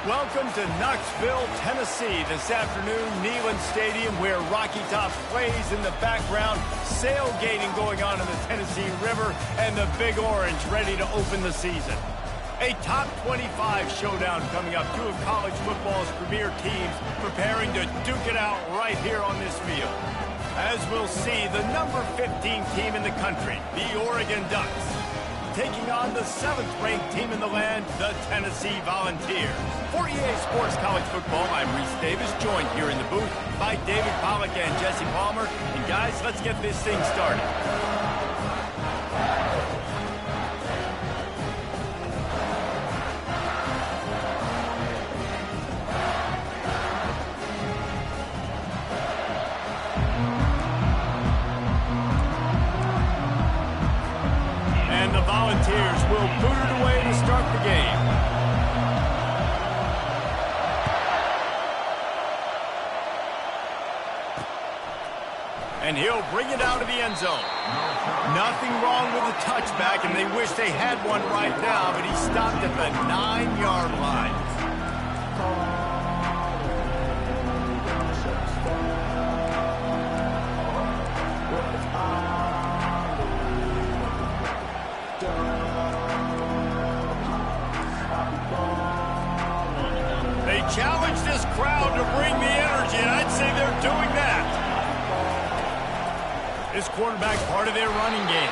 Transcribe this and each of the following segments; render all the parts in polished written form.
Welcome to Knoxville, Tennessee. This afternoon, Neyland Stadium, where Rocky Top plays in the background, sailgating going on in the Tennessee River, and the Big Orange ready to open the season. A top 25 showdown coming up. Two of college football's premier teams preparing to duke it out right here on this field. As we'll see, the number 15 team in the country, the Oregon Ducks, taking on the 7th-ranked team in the land, the Tennessee Volunteers. For EA Sports College Football, I'm Reese Davis, joined here in the booth by David Pollack and Jesse Palmer. And guys, let's get this thing started. Volunteers will boot it away to start the game. And he'll bring it out of the end zone. Nothing wrong with the touchback, and they wish they had one right now, but he stopped at the 9-yard line. They challenge this crowd to bring the energy, and I'd say they're doing that. This quarterback part of their running game.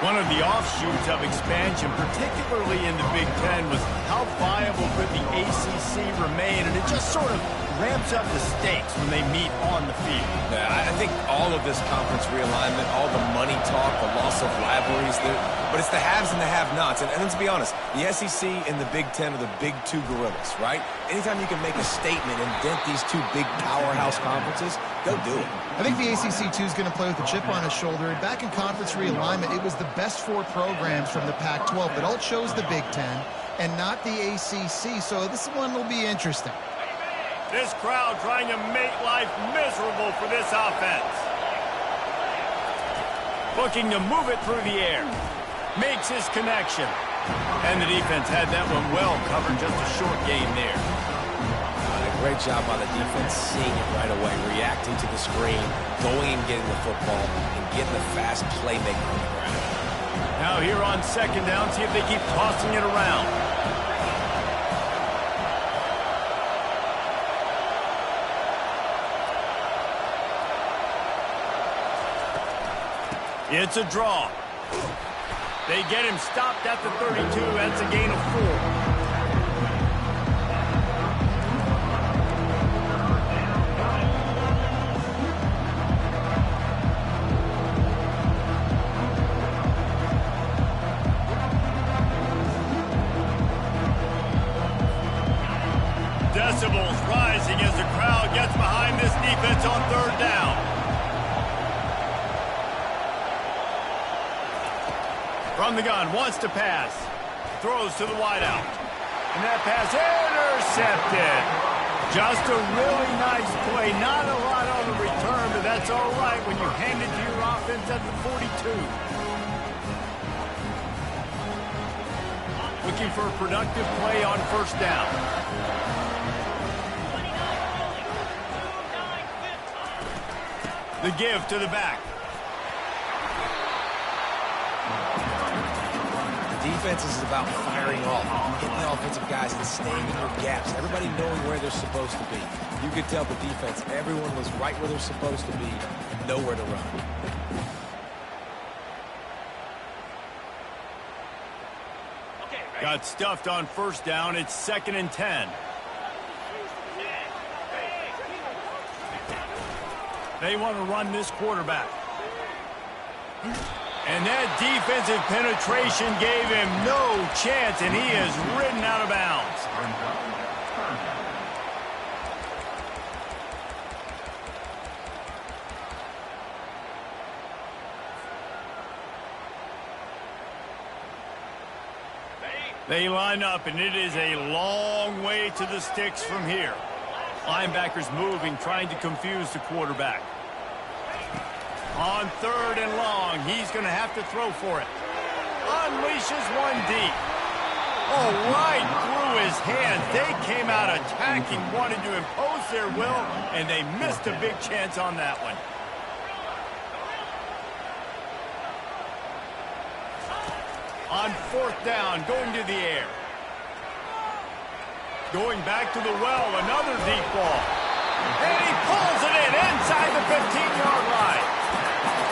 One of the offshoots of expansion, particularly in the Big Ten, was how viable could the ACC remain, and it just sort of ramps up the stakes when they meet on the field. Yeah, I think all of this conference realignment, all the money talk, the loss of rivalries, but it's the haves and the have-nots. And let's be honest, the SEC and the Big Ten are the big two gorillas, right? Anytime you can make a statement and dent these two big powerhouse conferences, go do it. I think the ACC, too, is going to play with a chip on his shoulder. And back in conference realignment, it was the best 4 programs from the Pac-12 that all chose the Big Ten and not the ACC. So this one will be interesting. This crowd trying to make life miserable for this offense. Looking to move it through the air. Makes his connection. And the defense had that one well covered, just a short gain there. Great job by the defense, seeing it right away, reacting to the screen, going and getting the football, and getting the fast playmaker on the ground. Now here on second down, see if they keep tossing it around. It's a draw. They get him stopped at the 32. That's a gain of 4. Decibels rising as the crowd gets behind this defense on third down. From the gun, wants to pass. Throws to the wideout. And that pass intercepted. Just a really nice play. Not a lot on the return, but that's all right when you hand it to your offense at the 42. Looking for a productive play on first down. The give to the back. Defense is about firing off, hitting the offensive guys and staying in your gaps. Everybody knowing where they're supposed to be. You could tell the defense, everyone was right where they're supposed to be, nowhere to run. Got stuffed on first down. It's 2nd and 10. They want to run this quarterback. And that defensive penetration gave him no chance, and he is ridden out of bounds. They line up, and it is a long way to the sticks from here. Linebackers moving, trying to confuse the quarterback. On 3rd and long, he's going to have to throw for it. Unleashes one deep. Oh, right through his hands. They came out attacking, wanted to impose their will, and they missed a big chance on that one. On fourth down, going to the air. Going back to the well, another deep ball. And he pulls it in inside the 15-yard line.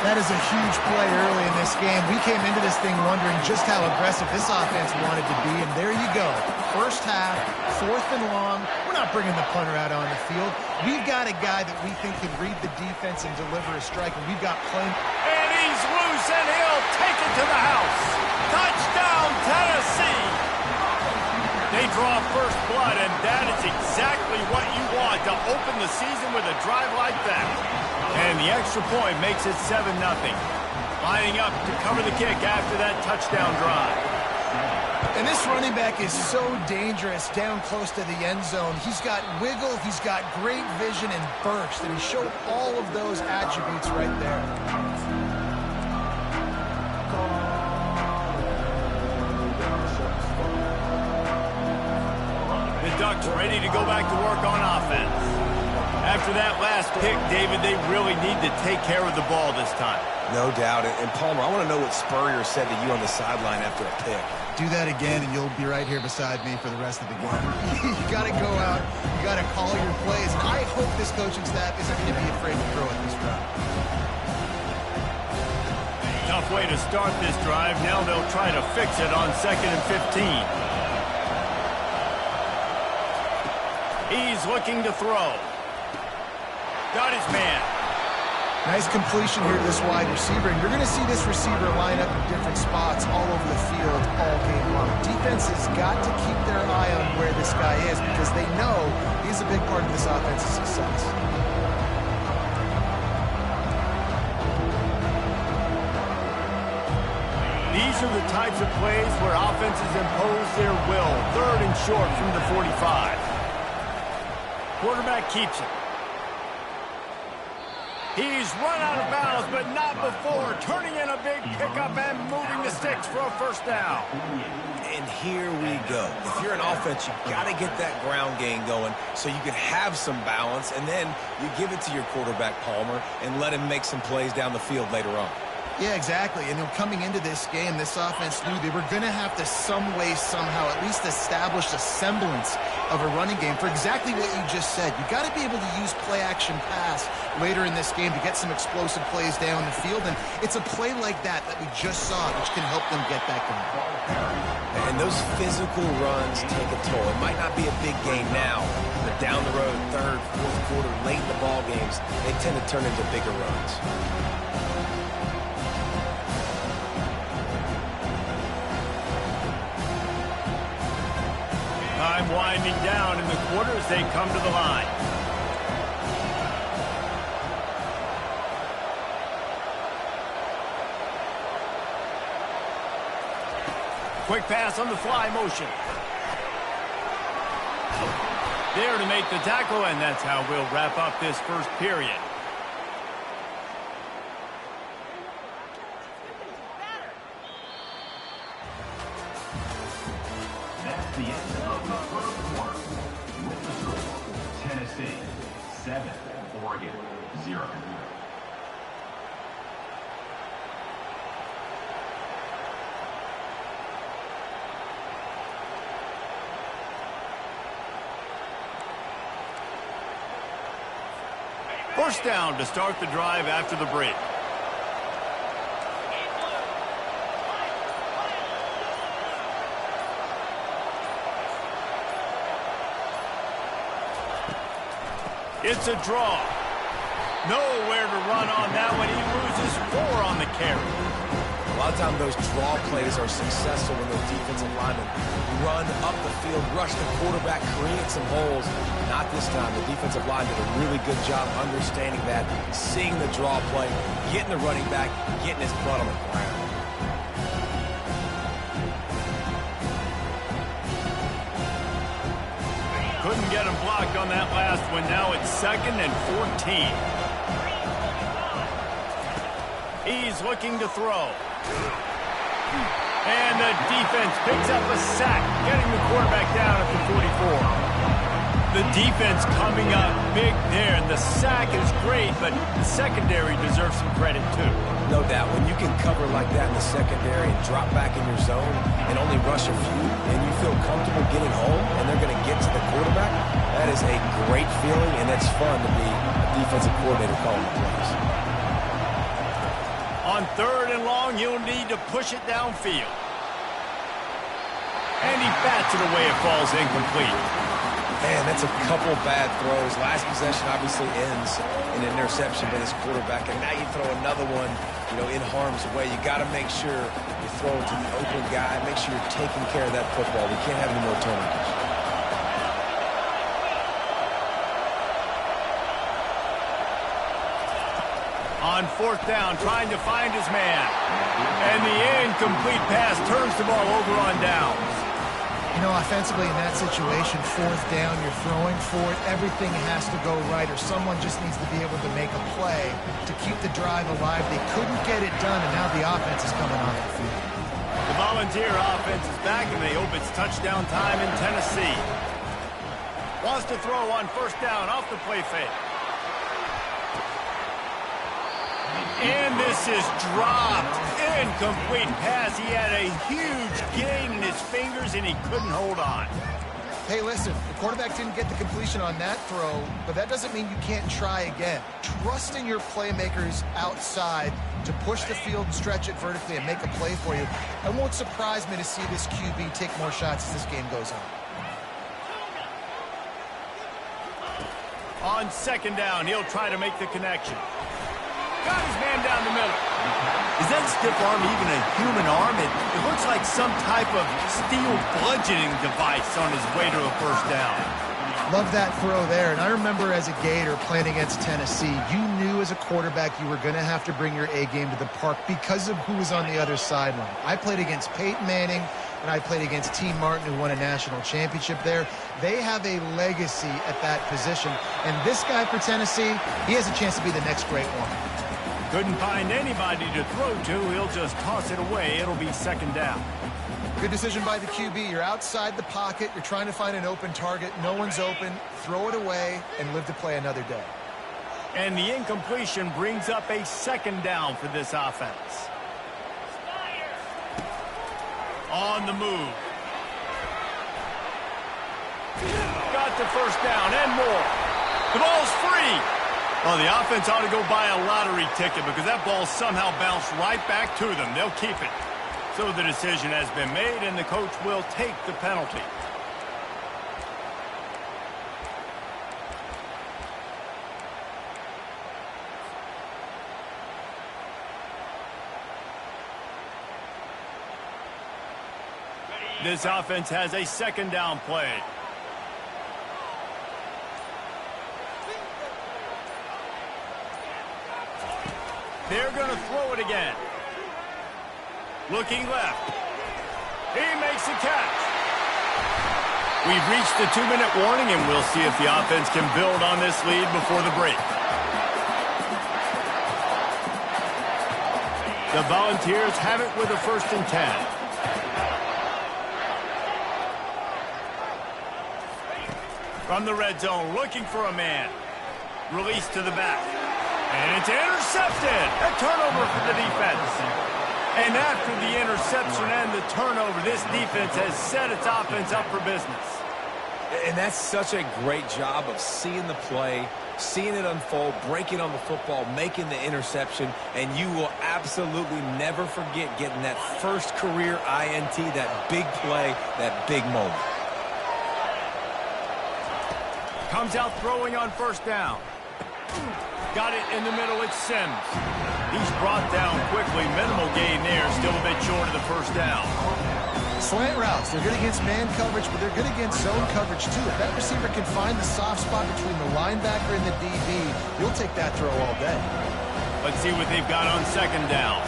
That is a huge play early in this game. We came into this thing wondering just how aggressive this offense wanted to be, and there you go. First half, fourth and long. We're not bringing the punter out on the field. We've got a guy that we think can read the defense and deliver a strike, and we've got plenty. And he's loose, and he'll take it to the house. Touchdown, Tennessee! They draw first blood, and that is exactly what you want to open the season with a drive like that. And the extra point makes it 7-0. Lining up to cover the kick after that touchdown drive. And this running back is so dangerous down close to the end zone. He's got wiggle, he's got great vision and burst, and he showed all of those attributes right there. The Ducks ready to go back to work on offense. After that last pick, David, they really need to take care of the ball this time. No doubt. And Palmer, I want to know what Spurrier said to you on the sideline after a pick. Do that again, and you'll be right here beside me for the rest of the game. You got to go out. You got to call your plays. And I hope this coaching staff isn't going to be afraid to throw at this drive. Tough way to start this drive. Now they'll try to fix it on 2nd and 15. He's looking to throw. Got his man. Nice completion here to this wide receiver, and you're going to see this receiver line up in different spots all over the field all game long. Defense has got to keep their eye on where this guy is because they know he's a big part of this offense's success. These are the types of plays where offenses impose their will. 3rd and short from the 45. Quarterback keeps it. He's run out of bounds, but not before. Turning in a big pickup and moving the sticks for a first down. And here we go. If you're an offense, you've got to get that ground game going so you can have some balance, and then you give it to your quarterback, Palmer, and let him make some plays down the field later on. Yeah, exactly. And coming into this game, this offense knew they were going to have to some way, somehow, at least establish a semblance of a running game for exactly what you just said. You got to be able to use play-action pass later in this game to get some explosive plays down the field. And it's a play like that we just saw, which can help them get that going. And those physical runs take a toll. It might not be a big game now, but down the road, 3rd, 4th quarter, late in the ball games, they tend to turn into bigger runs. Time winding down in the quarter as they come to the line. Quick pass on the fly motion. There to make the tackle, and that's how we'll wrap up this first period. That's the end of the first quarter. With the score, Tennessee 7, Oregon 0. First down to start the drive after the break. It's a draw. Nowhere to run on that one. He loses 4 on the carry. A lot of times those draw plays are successful when those defensive linemen run up the field, rush the quarterback, create some holes. Not this time. The defensive line did a really good job understanding that, seeing the draw play, getting the running back, getting his butt on the ground. Couldn't get him blocked on that last one. Now it's 2nd and 14. He's looking to throw. And the the defense picks up a sack, getting the quarterback down at the 44. The defense coming up big there, and the sack is great, but the secondary deserves some credit too. No doubt. When you can cover like that in the secondary and drop back in your zone and only rush a few, and you feel comfortable getting home and they're going to get to the quarterback, that is a great feeling, and it's fun to be a defensive coordinator calling the plays. On 3rd and long, you'll need to push it downfield. And he bats it away. It falls incomplete. Man, that's a couple bad throws. Last possession obviously ends in an interception by this quarterback, and now you throw another one, in harm's way. You got to make sure you throw it to the open guy. Make sure you're taking care of that football. We can't have any more turnovers. On 4th down, trying to find his man. And the incomplete pass turns the ball over on downs. Offensively in that situation, 4th down, you're throwing for it. Everything has to go right, or someone just needs to be able to make a play to keep the drive alive. They couldn't get it done, and now the offense is coming off the field. The Volunteer offense is back, and they hope it's touchdown time in Tennessee. Wants to throw on 1st down off the play fake. And this is dropped. Incomplete pass. He had a huge gain in his fingers, and he couldn't hold on. Hey, listen, the quarterback didn't get the completion on that throw, but that doesn't mean you can't try again. Trust in your playmakers outside to push the field and stretch it vertically and make a play for you. It won't surprise me to see this QB take more shots as this game goes on. On 2nd down, he'll try to make the connection. Got his man down the middle. Is that stiff arm even a human arm? It looks like some type of steel bludgeoning device on his way to a 1st down. Love that throw there. And I remember as a Gator playing against Tennessee, you knew as a quarterback you were going to have to bring your A game to the park because of who was on the other sideline. I played against Peyton Manning, and I played against T. Martin, who won a national championship there. They have a legacy at that position. And this guy for Tennessee, he has a chance to be the next great one. Couldn't find anybody to throw to. He'll just toss it away. It'll be 2nd down. Good decision by the QB. You're outside the pocket. You're trying to find an open target. No one's open. Throw it away and live to play another day. And the incompletion brings up a 2nd down for this offense. On the move. Got the 1st down and more. The ball's free. Well, the offense ought to go buy a lottery ticket because that ball somehow bounced right back to them. They'll keep it. So the decision has been made, and the coach will take the penalty. This offense has a 2nd down play. They're going to throw it again. Looking left. He makes the catch. We've reached the 2-minute warning, and we'll see if the offense can build on this lead before the break. The Volunteers have it with a 1st and 10. From the red zone, looking for a man. Release to the back. And it's intercepted. A turnover for the defense. And after the interception and the turnover, this defense has set its offense up for business. And that's such a great job of seeing the play, seeing it unfold, breaking on the football, making the interception, and you will absolutely never forget getting that first career INT, that big play, that big moment. Comes out throwing on 1st down. Got it in the middle, it's Sims. He's brought down quickly. Minimal gain there, still a bit short of the 1st down. Slant routes, they're good against man coverage, but they're good against zone coverage too. If that receiver can find the soft spot between the linebacker and the DB, you'll take that throw all day. Let's see what they've got on 2nd down.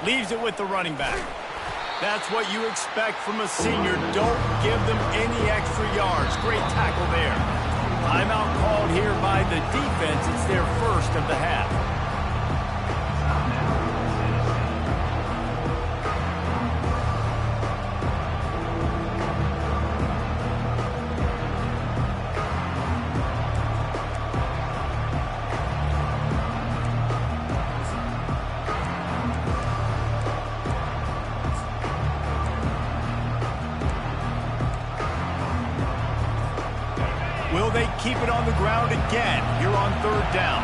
Leaves it with the running back. That's what you expect from a senior. Don't give them any extra yards. Great tackle there. Timeout called here by the defense. It's their first of the half. Will they keep it on the ground again here on third down?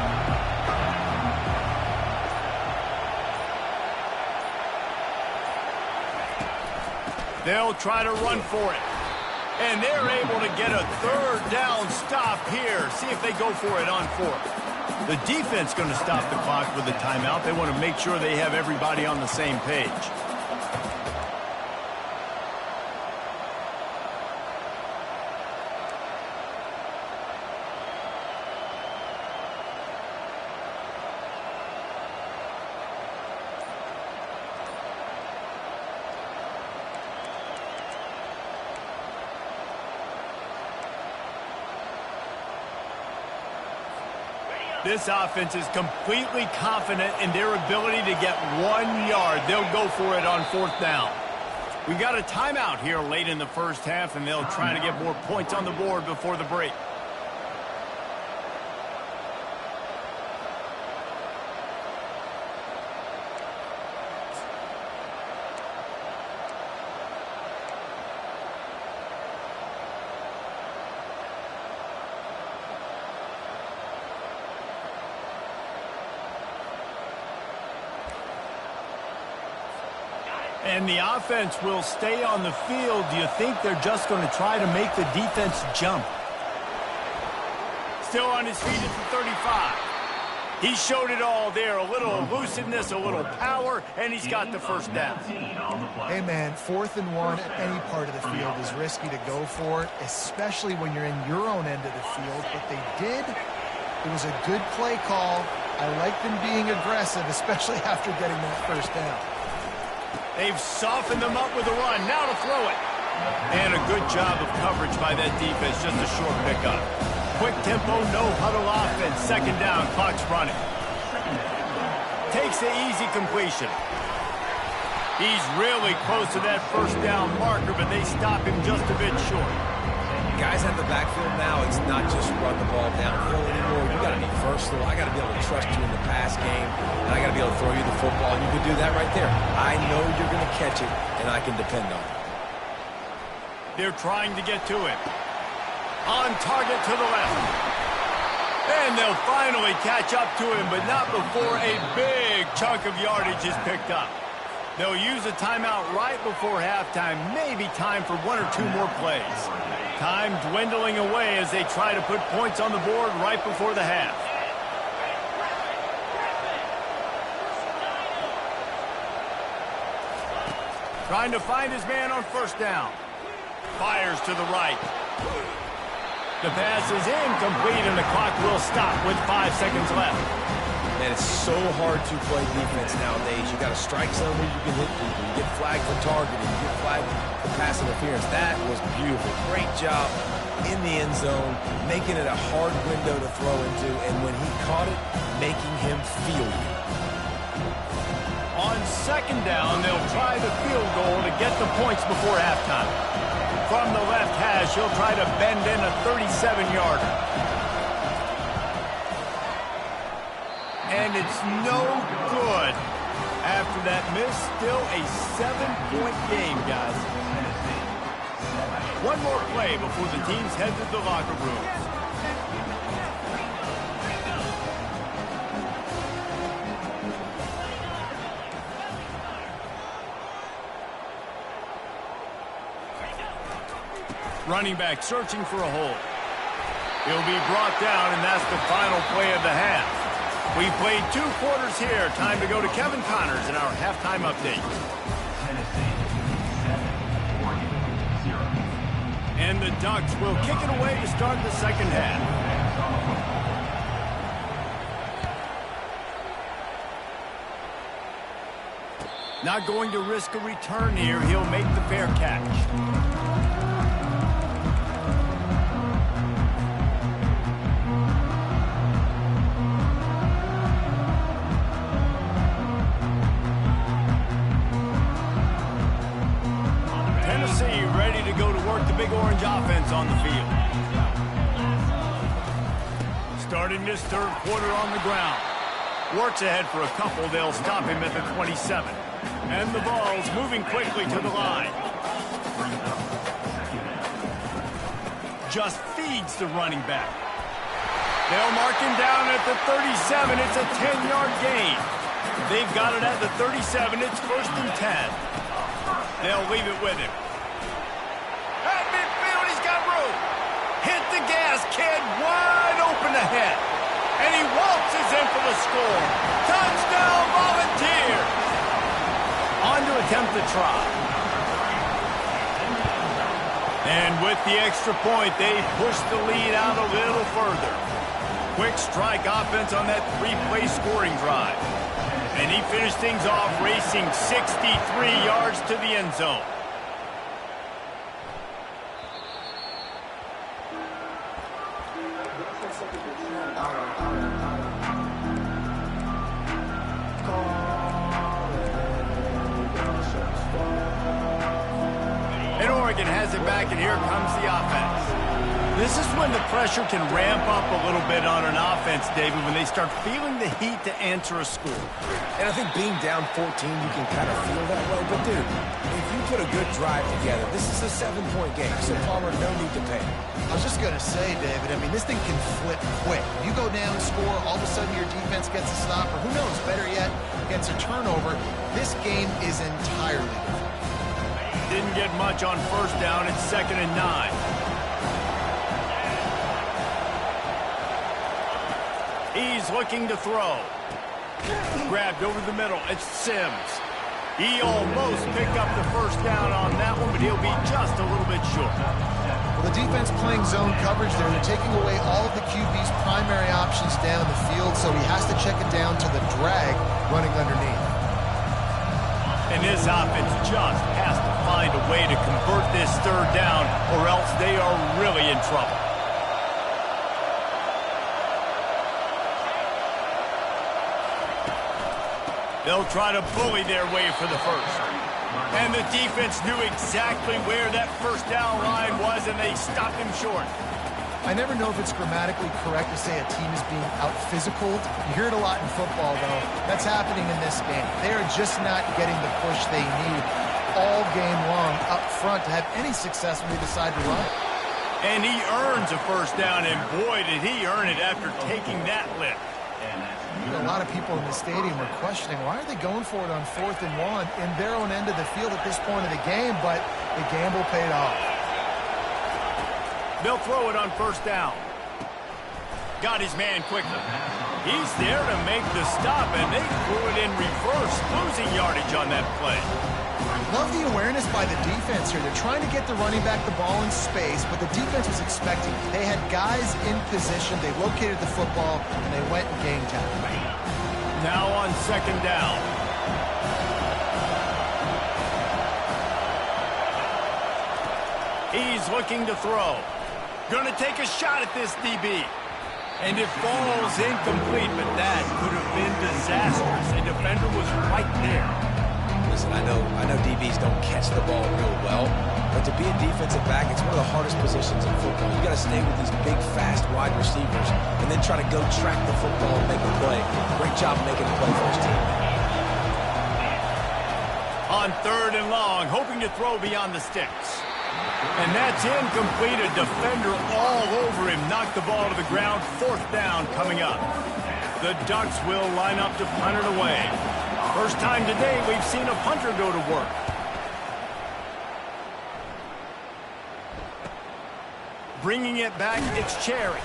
They'll try to run for it. And they're able to get a third down stop here. See if they go for it on fourth. The defense going to stop the clock with a timeout. They want to make sure they have everybody on the same page. This offense is completely confident in their ability to get 1 yard. They'll go for it on fourth down. We've got a timeout here late in the first half, and they'll try to get more points on the board before the break. And the offense will stay on the field. Do you think they're just going to try to make the defense jump? Still on his feet at the 35. He showed it all there. A little elusiveness, a little power, and he's got the first down. Hey, man, 4th and 1 at any part of the field is risky to go for, especially when you're in your own end of the field. But they did. It was a good play call. I like them being aggressive, especially after getting that first down. They've softened them up with a run. Now to throw it. And a good job of coverage by that defense. Just a short pickup. Quick tempo, no huddle offense. Second down, clock's running. Takes the easy completion. He's really close to that first down marker, but they stop him just a bit short. Guys at the backfield now, it's not just run the ball downhill anymore. You got to be versatile. I got to be able to trust you in the pass game, and I got to be able to throw you the football. And you can do that right there. I know you're going to catch it, and I can depend on it. They're trying to get to it. On target to the left. And they'll finally catch up to him, but not before a big chunk of yardage is picked up. They'll use a timeout right before halftime. Maybe time for 1 or 2 more plays. Time dwindling away as they try to put points on the board right before the half. Trying to find his man on first down. Fires to the right. The pass is incomplete, and the clock will stop with 5 seconds left. And it's so hard to play defense nowadays. You got to strike somewhere you can hit people. You get flagged for targeting. You get flagged for pass interference. That was beautiful. Great job in the end zone, making it a hard window to throw into, and when he caught it, making him feel it. On second down, they'll try the field goal to get the points before halftime. From the left hash, he'll try to bend in a 37-yarder. And it's no good. After that miss, still a 7-point game, guys. One more play before the teams head to the locker rooms. Running back searching for a hole. He'll be brought down, and that's the final play of the half. We've played 2 quarters here. Time to go to Kevin Connors in our halftime update. And the Ducks will kick it away to start the second half. Not going to risk a return here. He'll make the fair catch. Tennessee ready to go to work the Big Orange offense on the field. Starting this third quarter on the ground. Works ahead for a couple. They'll stop him at the 27. And the ball's moving quickly to the line. Just feeds the running back. They'll mark him down at the 37. It's a 10-yard gain. They've got it at the 37. It's 1st and 10. They'll leave it with him. At midfield, he's got room. Hit the gas, kid. Wide open ahead. And he waltzes in for the score. Touchdown, Volunteers. On to attempt the try. And with the extra point, they push the lead out a little further. Quick strike offense on that 3-play scoring drive. And he finished things off racing 63 yards to the end zone. And Oregon has it back, and here comes the offense. This is when the pressure can ramp up a little bit on an offense, David, when they start feeling the heat to answer a score. And I think being down 14, you can kind of feel that way. But, dude, if you put a good drive together, this is a 7-point game, so Palmer, no need to panic. I was just going to say, David, I mean, this thing can flip quick. You go down, score, all of a sudden your defense gets a stop, or who knows, better yet, gets a turnover. This game is entirely different. Didn't get much on first down. It's 2nd and 9. He's looking to throw. Grabbed over the middle. It's Sims. He almost picked up the first down on that one, but he'll be just a little bit short. Well, the defense playing zone coverage there. They're taking away all of the QB's primary options down the field, so he has to check it down to the drag running underneath. And this offense just has to find a way to convert this third down, or else they are really in trouble. They'll try to bully their way for the first. And the defense knew exactly where that first down line was, and they stopped him short. I never know if it's grammatically correct to say a team is being out-physicaled. You hear it a lot in football, though. That's happening in this game. They are just not getting the push they need all game long up front to have any success when they decide to run. And he earns a first down, and boy, did he earn it after taking that lift. A lot of people in the stadium were questioning, why are they going for it on 4th and 1 in their own end of the field at this point of the game, but the gamble paid off. They'll throw it on first down. Got his man quickly. He's there to make the stop, and they threw it in reverse, losing yardage on that play. Love the awareness by the defense here. They're trying to get the running back the ball in space, but the defense was expecting. They had guys in position. They located the football, and they went and game time. Now on 2nd down. He's looking to throw. Going to take a shot at this DB. And it falls incomplete, but that could have been disastrous. A defender was right there. Listen, I know DBs don't catch the ball real well, but to be a defensive back, it's one of the hardest positions in football. You got to stay with these big, fast wide receivers and then try to go track the football and make a play. Great job making the play for his team. On 3rd and long, hoping to throw beyond the sticks. And that's incomplete. A defender all over him. Knocked the ball to the ground. 4th down coming up. The Ducks will line up to punt it away. First time today we've seen a punter go to work. Bringing it back, it's Cherry.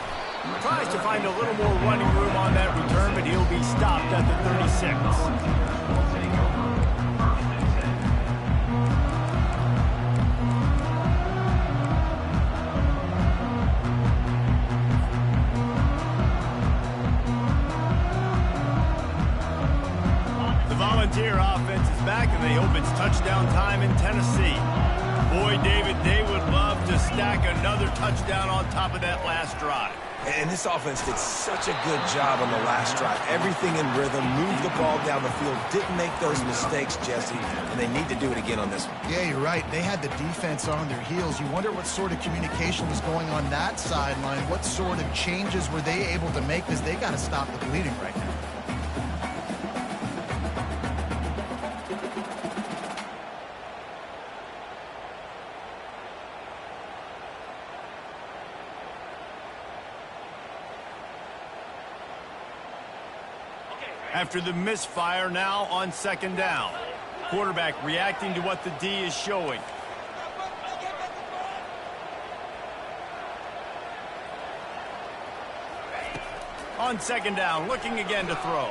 Tries to find a little more running room on that return, but he'll be stopped at the 36. Volunteer offense is back, and they hope it's touchdown time in Tennessee. Boy, David, they would love to stack another touchdown on top of that last drive. And this offense did such a good job on the last drive. Everything in rhythm, moved the ball down the field, didn't make those mistakes, Jesse, and they need to do it again on this one. Yeah, you're right. They had the defense on their heels. You wonder what sort of communication was going on that sideline. What sort of changes were they able to make, because they got to stop the bleeding right now. After the misfire, now on second down. Quarterback reacting to what the D is showing. On second down, looking again to throw.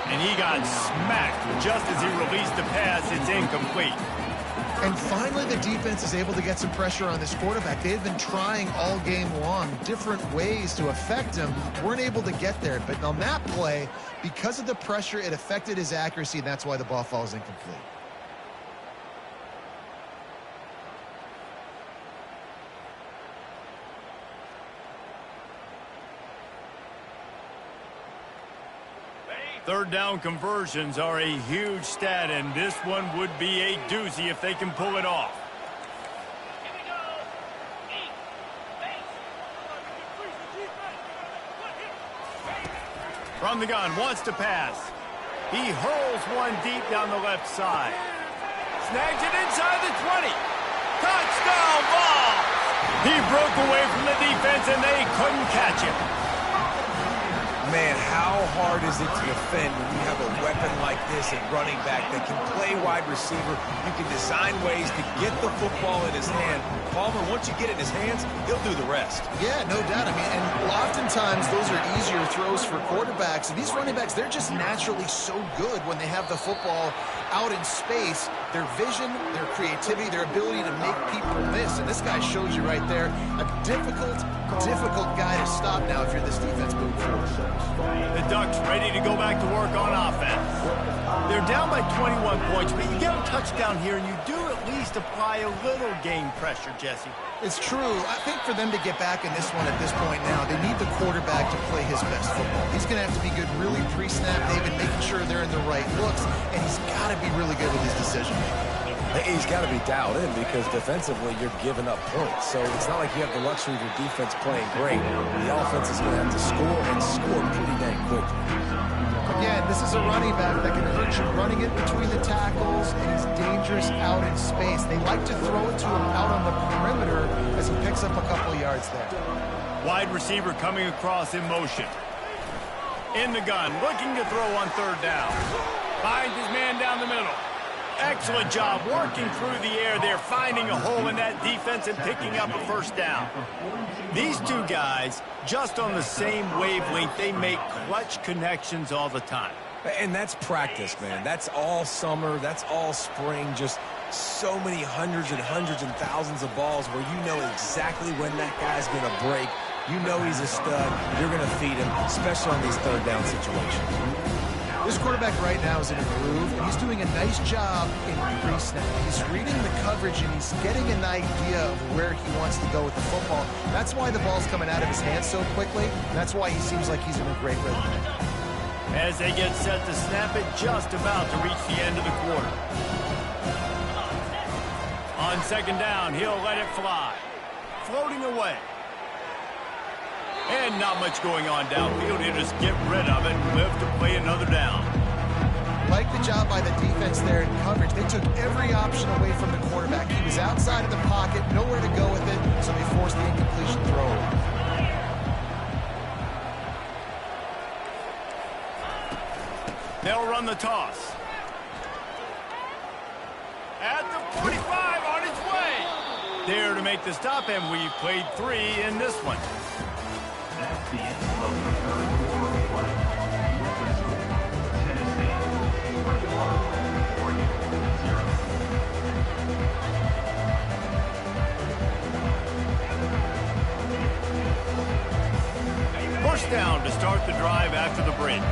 And he got smacked just as he released the pass. It's incomplete. And finally, the defense is able to get some pressure on this quarterback. They had been trying all game long different ways to affect him. Weren't able to get there. But on that play, because of the pressure, it affected his accuracy, and that's why the ball falls incomplete. Third down conversions are a huge stat, and this one would be a doozy if they can pull it off. From the gun, wants to pass. He hurls one deep down the left side. Snags it inside the 20. Touchdown ball! He broke away from the defense, and they couldn't catch him. Man, how hard is it to defend when you have a weapon like this at running back that can play wide receiver? You can design ways to get the football in his hand. Palmer, once you get it in his hands, he'll do the rest. Yeah, no doubt. I mean, and oftentimes those are easier throws for quarterbacks. And these running backs, they're just naturally so good when they have the football out in space. Their vision, their creativity, their ability to make people miss. And this guy shows you right there, a difficult guy to stop now if you're this defense moving forward. The Ducks ready to go back to work on offense. They're down by 21 points, but you get a touchdown here, and you do at least apply a little game pressure, Jesse. It's true. I think for them to get back in this one at this point now, they need the quarterback to play his best football. He's going to have to be good really pre-snap, David, making sure they're in the right looks, and he's got to be really good with his decision. He's got to be dialed in because defensively you're giving up points. So it's not like you have the luxury of your defense playing great. The offense is going to have to score and score pretty dang quickly. Again, this is a running back that can hurt you running it between the tackles, and he's dangerous out in space. They like to throw it to him out on the perimeter as he picks up a couple of yards there. Wide receiver coming across in motion. In the gun, looking to throw on third down. Finds his man down the middle. Excellent job working through the air there, finding a hole in that defense and picking up a first down. These two guys, just on the same wavelength, they make clutch connections all the time. And that's practice, man. That's all summer. That's all spring. Just so many hundreds and thousands of balls where you know exactly when that guy's going to break. You know he's a stud. You're going to feed him, especially on these third down situations. This quarterback right now is in a groove, and he's doing a nice job in pre-snap. He's reading the coverage, and he's getting an idea of where he wants to go with the football. That's why the ball's coming out of his hands so quickly. That's why he seems like he's in a great rhythm. As they get set to snap it, just about to reach the end of the quarter. On second down, he'll let it fly. Floating away. And not much going on downfield. He'll just get rid of it and live to play another down. Like the job by the defense there in coverage. They took every option away from the quarterback. He was outside of the pocket, nowhere to go with it, so they forced the incompletion throw. They'll run the toss. At the 45 on its way. There to make the stop, and we've played 3 in this one. That's the end of the third quarter. Tennessee 21, Oregon 0. First down to start the drive after the break.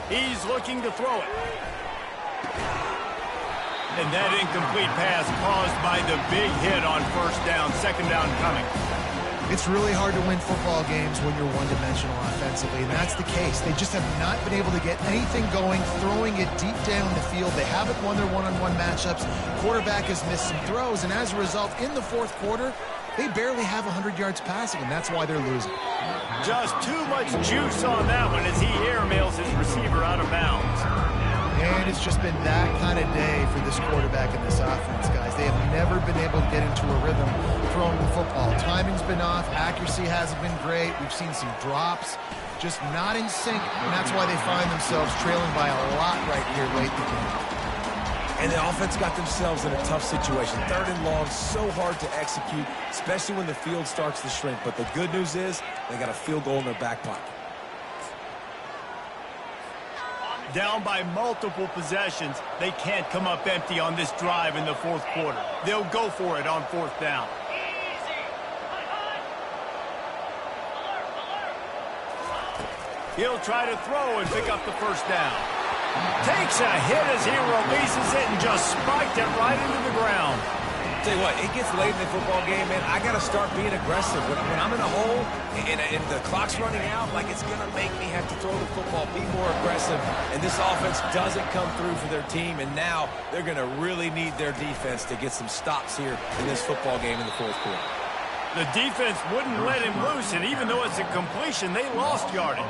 He's looking to throw it. And that incomplete pass caused by the big hit on first down. Second down coming. It's really hard to win football games when you're one-dimensional offensively, and that's the case. They just have not been able to get anything going, throwing it deep down the field. They haven't won their one-on-one matchups. Quarterback has missed some throws, and as a result, in the fourth quarter, they barely have 100 yards passing, and that's why they're losing. Just too much juice on that one as he airmails his receiver out of bounds. And it's just been that kind of day for this quarterback and this offense, guys. They have never been able to get into a rhythm throwing the football. Timing's been off. Accuracy hasn't been great. We've seen some drops. Just not in sync, and that's why they find themselves trailing by a lot right here late in the game. And the offense got themselves in a tough situation. Third and long, so hard to execute, especially when the field starts to shrink. But the good news is they got a field goal in their back pocket. Down by multiple possessions, they can't come up empty on this drive in the fourth quarter. They'll go for it on fourth down. He'll try to throw and pick up the first down. Takes a hit as he releases it and just spiked it right into the ground. Tell you what, it gets late in the football game, man. I got to start being aggressive. When I'm in a hole and the clock's running out, like it's going to make me have to throw the football, be more aggressive. And this offense doesn't come through for their team, and now they're going to really need their defense to get some stops here in this football game in the fourth quarter. The defense wouldn't let him loose, and even though it's a completion, they lost yardage.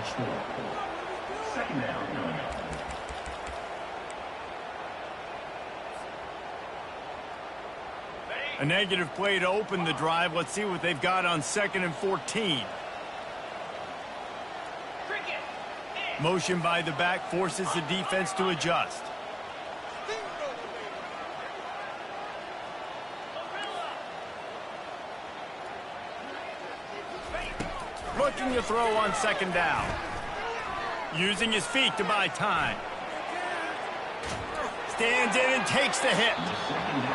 Second down. A negative play to open the drive. Let's see what they've got on 2nd and 14. Motion by the back forces the defense to adjust. Looking to throw on 2nd down. Using his feet to buy time. Stands in and takes the hit.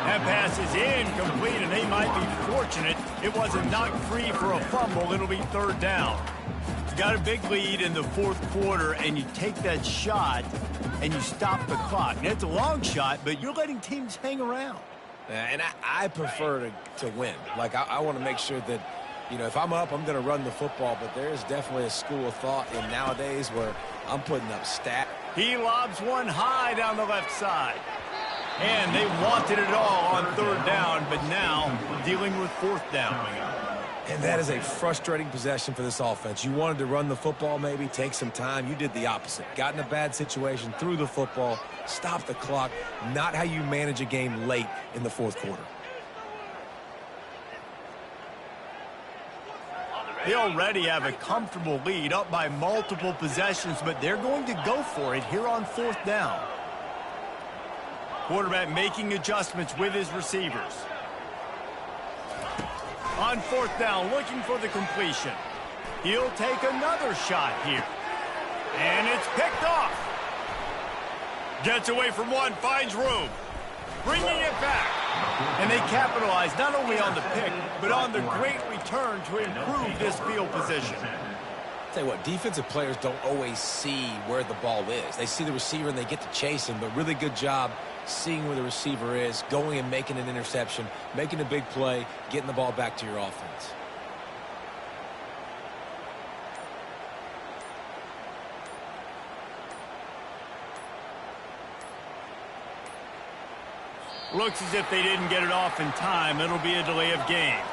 That pass is incomplete, and they might be fortunate it wasn't knocked free for a fumble. It'll be 3rd down. You got a big lead in the fourth quarter, and you take that shot, and you stop the clock. Now, it's a long shot, but you're letting teams hang around. And I prefer to win. Like, I want to make sure that, you know, if I'm up, I'm going to run the football, but there is definitely a school of thought in nowadays where I'm putting up stat. He lobs one high down the left side. And they wanted it all on 3rd down, but now dealing with 4th down. And that is a frustrating possession for this offense. You wanted to run the football, maybe take some time. You did the opposite. Got in a bad situation, threw the football, stopped the clock. Not how you manage a game late in the fourth quarter. They already have a comfortable lead, up by multiple possessions, but they're going to go for it here on 4th down. Quarterback making adjustments with his receivers. On 4th down, looking for the completion. He'll take another shot here. And it's picked off. Gets away from one, finds room. Bringing it back. And they capitalize not only on the pick, but on the great return to improve this field position. Tell you what, defensive players don't always see where the ball is. They see the receiver and they get to chase him, but really good job seeing where the receiver is, going and making an interception, making a big play, getting the ball back to your offense. Looks as if they didn't get it off in time. It'll be a delay of game.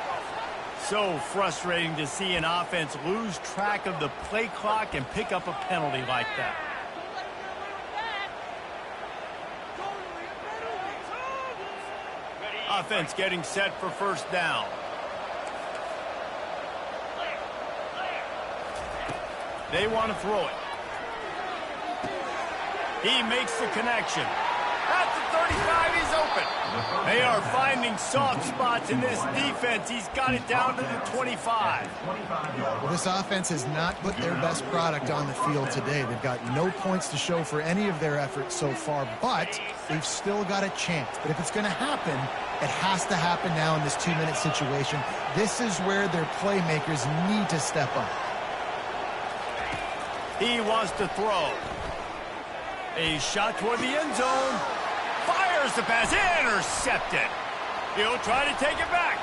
So frustrating to see an offense lose track of the play clock and pick up a penalty like that. Offense getting set for 1st down. They want to throw it. He makes the connection. At the 35, he's open. They are finding soft spots in this defense. He's got it down to the 25. Well, this offense has not put their best product on the field today. They've got no points to show for any of their efforts so far, but they've still got a chance. But if it's going to happen, it has to happen now in this 2-minute situation. This is where their playmakers need to step up. He wants to throw. A shot toward the end zone. Fires the pass. Intercepted. He'll try to take it back.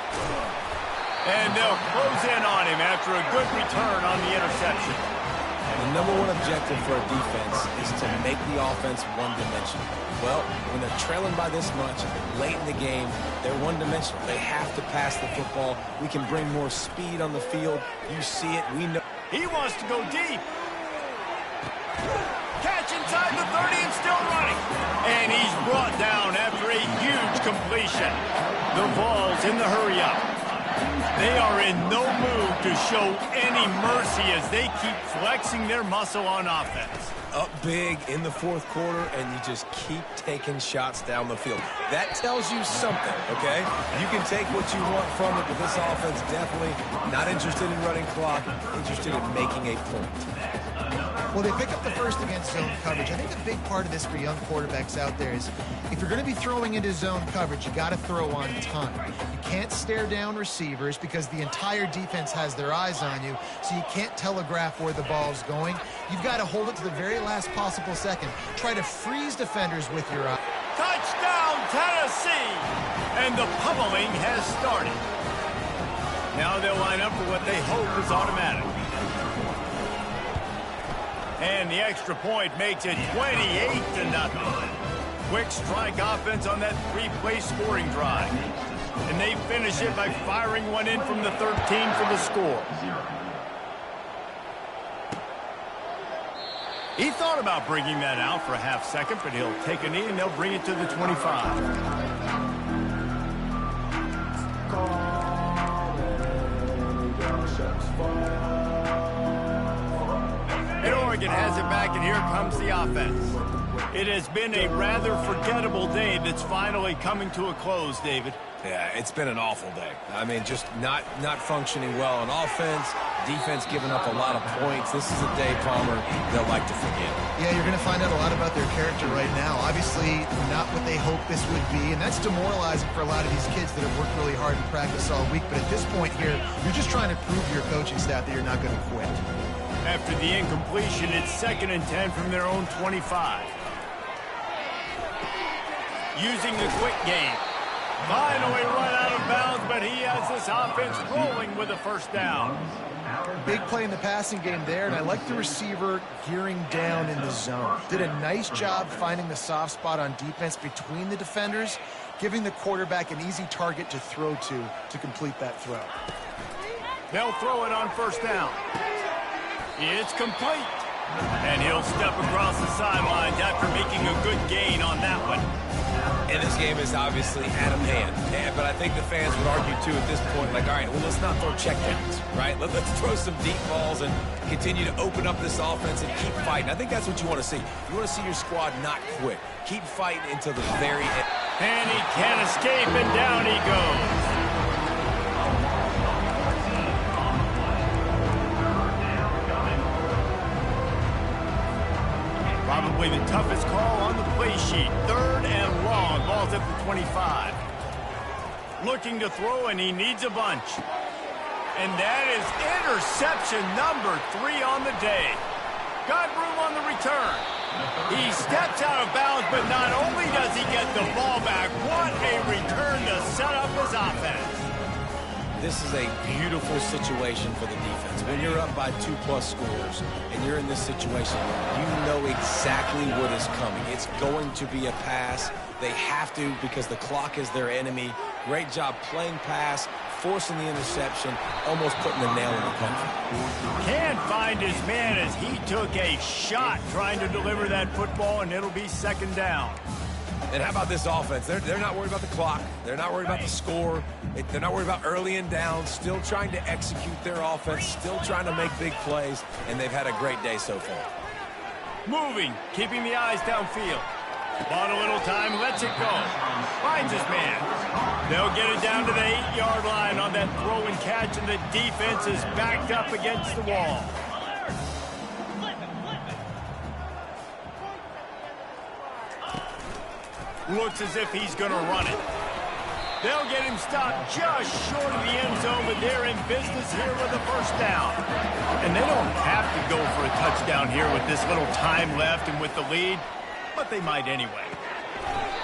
And they'll close in on him after a good return on the interception. The number one objective for a defense is to make the offense one-dimensional. Well, when they're trailing by this much, late in the game, they're one-dimensional. They have to pass the football. We can bring more speed on the field. You see it. We know. He wants to go deep. Catch inside the 30 and still running. And he's brought down after a huge completion. The Vols in the hurry-up. They are in no mood to show any mercy as they keep flexing their muscle on offense. Up big in the fourth quarter, and you just keep taking shots down the field. That tells you something, okay? You can take what you want from it, but this offense definitely not interested in running clock, interested in making a point. Well, they pick up the first against zone coverage. I think a big part of this for young quarterbacks out there is if you're going to be throwing into zone coverage, you got to throw on time. You can't stare down receivers because the entire defense has their eyes on you, so you can't telegraph where the ball's going. You've got to hold it to the very last possible second. Try to freeze defenders with your eye. Touchdown, Tennessee! And the pummeling has started. Now they'll line up for what they hope is automatic. And the extra point makes it 28-0. Quick strike offense on that three-play scoring drive. And they finish it by firing one in from the 13 for the score. He thought about bringing that out for a half second, but he'll take a knee and they'll bring it to the 25. And Oregon has it back, and here comes the offense. It has been a rather forgettable day that's finally coming to a close, David. Yeah, it's been an awful day. I mean, just not functioning well on offense, defense giving up a lot of points. This is a day, Palmer, they'll like to forget. Yeah, you're going to find out a lot about their character right now. Obviously, not what they hoped this would be, and that's demoralizing for a lot of these kids that have worked really hard in practice all week. But at this point here, you're just trying to prove to your coaching staff that you're not going to quit. After the incompletion, it's 2nd and 10 from their own 25. Using the quick game. Finally run out of bounds, but he has this offense rolling with a first down. Big play in the passing game there, and I like the receiver gearing down in the zone. Did a nice job finding the soft spot on defense between the defenders, giving the quarterback an easy target to throw to complete that throw. They'll throw it on first down. It's complete. And he'll step across the sidelines after making a good gain on that one. And this game is obviously out of hand. But I think the fans would argue, too, at this point, like, all right, well, let's not throw checkdowns, right? Let's throw some deep balls and continue to open up this offense and keep fighting. I think that's what you want to see. You want to see your squad not quit. Keep fighting until the very end. And he can't escape, and down he goes. Probably the toughest call on the play sheet. 3rd and long. Ball's at the 25. Looking to throw, and he needs a bunch. And that is interception number 3 on the day. Got room on the return. He steps out of bounds, but not only does he get the ball back, what a return to set up his offense. This is a beautiful situation for the defense. When you're up by 2+ scores and you're in this situation, you know exactly what is coming. It's going to be a pass. They have to because the clock is their enemy. Great job playing pass, forcing the interception, almost putting the nail in the coffin. Can't find his man as he took a shot trying to deliver that football, and it'll be 2nd down. And how about this offense? They're not worried about the clock. They're not worried about the score. They're not worried about early and down. Still trying to execute their offense. Still trying to make big plays. And they've had a great day so far. Moving, keeping the eyes downfield. Bought a little time, lets it go. Finds his man. They'll get it down to the 8-yard line on that throw and catch, and the defense is backed up against the wall. Looks as if he's going to run it. They'll get him stopped just short of the end zone, but they're in business here with a first down. And they don't have to go for a touchdown here with this little time left and with the lead. but they might anyway.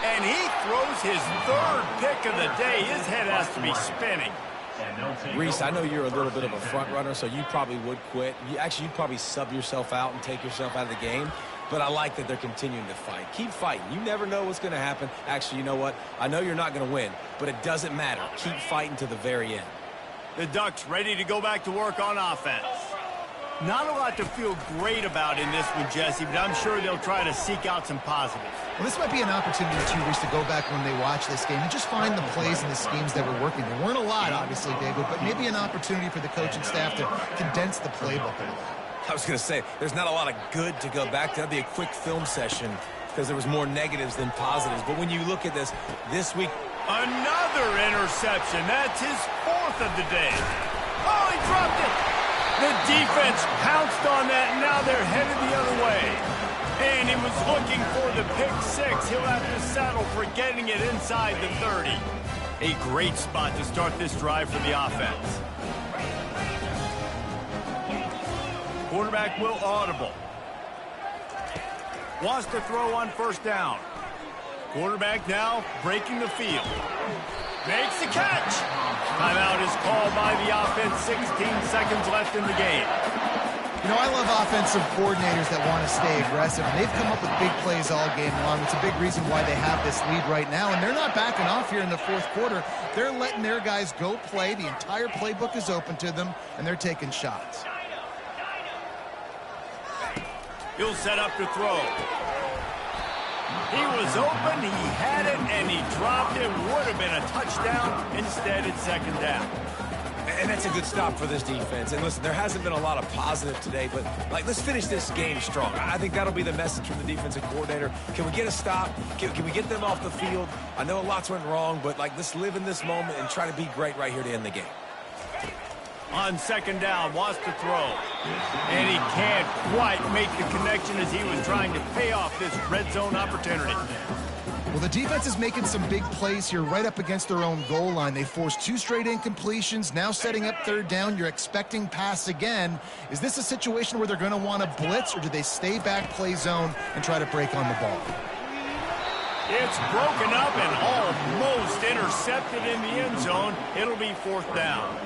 And he throws his third pick of the day. His head has to be spinning. Reese, I know you're a little bit of a front runner, so you probably would quit. You'd probably sub yourself out and take yourself out of the game. But I like that they're continuing to fight. Keep fighting. You never know what's going to happen. Actually, you know what? I know you're not going to win, but it doesn't matter. Keep fighting to the very end. The Ducks ready to go back to work on offense. Not a lot to feel great about in this one, Jesse, but I'm sure they'll try to seek out some positives. Well, this might be an opportunity, too, Reese, to go back when they watch this game and just find the plays and the schemes that were working. There weren't a lot, obviously, David, but maybe an opportunity for the coaching staff to condense the playbook a little. I was going to say, there's not a lot of good to go back to. That'd be a quick film session because there was more negatives than positives. But when you look at this week... Another interception. That's his fourth of the day. Oh, he dropped it. The defense pounced on that, and now they're headed the other way. And he was looking for the pick six. He'll have to settle for getting it inside the 30. A great spot to start this drive for the offense. Quarterback will audible. Wants to throw on first down. Quarterback now breaking the field. Makes the catch. Timeout is called by the offense. 16 seconds left in the game. You know, I love offensive coordinators that want to stay aggressive, and they've come up with big plays all game long. It's a big reason why they have this lead right now, and they're not backing off here in the fourth quarter. They're letting their guys go play. The entire playbook is open to them, and they're taking shots. He'll set up to throw. He was open, he had it, and he dropped it. Would have been a touchdown. Instead, it's second down. And that's a good stop for this defense. And listen, there hasn't been a lot of positive today, but let's finish this game strong. I think that'll be the message from the defensive coordinator. Can we get a stop? Can we get them off the field? I know lots went wrong, but let's live in this moment and try to be great right here to end the game. On second down, wants to throw. And he can't quite make the connection as he was trying to pay off this red zone opportunity. Well, the defense is making some big plays here right up against their own goal line. They forced 2 straight incompletions, now setting up third down. You're expecting pass again. Is this a situation where they're going to want to blitz, or do they stay back, play zone, and try to break on the ball? It's broken up and almost intercepted in the end zone. It'll be fourth down.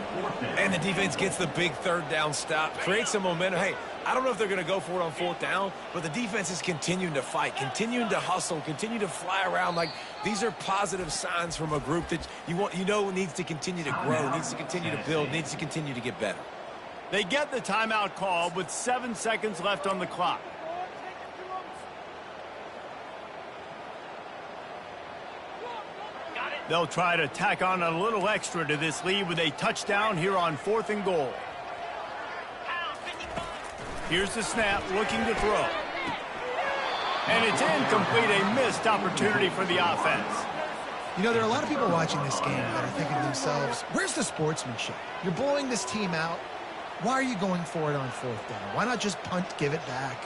And the defense gets the big third down stop, creates some momentum. Hey, I don't know if they're going to go for it on fourth down, but the defense is continuing to fight, continuing to hustle, continue to fly around. These are positive signs from a group that you know needs to continue to grow, needs to continue to build, needs to continue to get better. They get the timeout call with 7 seconds left on the clock. They'll try to tack on a little extra to this lead with a touchdown here on 4th and goal. Here's the snap, looking to throw. And it's incomplete, a missed opportunity for the offense. You know, there are a lot of people watching this game that are thinking to themselves, where's the sportsmanship? You're blowing this team out. Why are you going for it on fourth down? Why not just punt, give it back,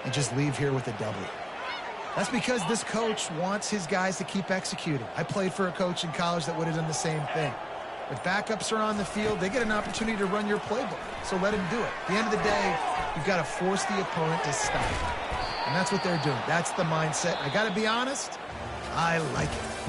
and just leave here with a W? That's because this coach wants his guys to keep executing. I played for a coach in college that would have done the same thing. If backups are on the field, they get an opportunity to run your playbook, so let him do it. At the end of the day, you've got to force the opponent to stop. And that's what they're doing. That's the mindset. I got to be honest, I like it.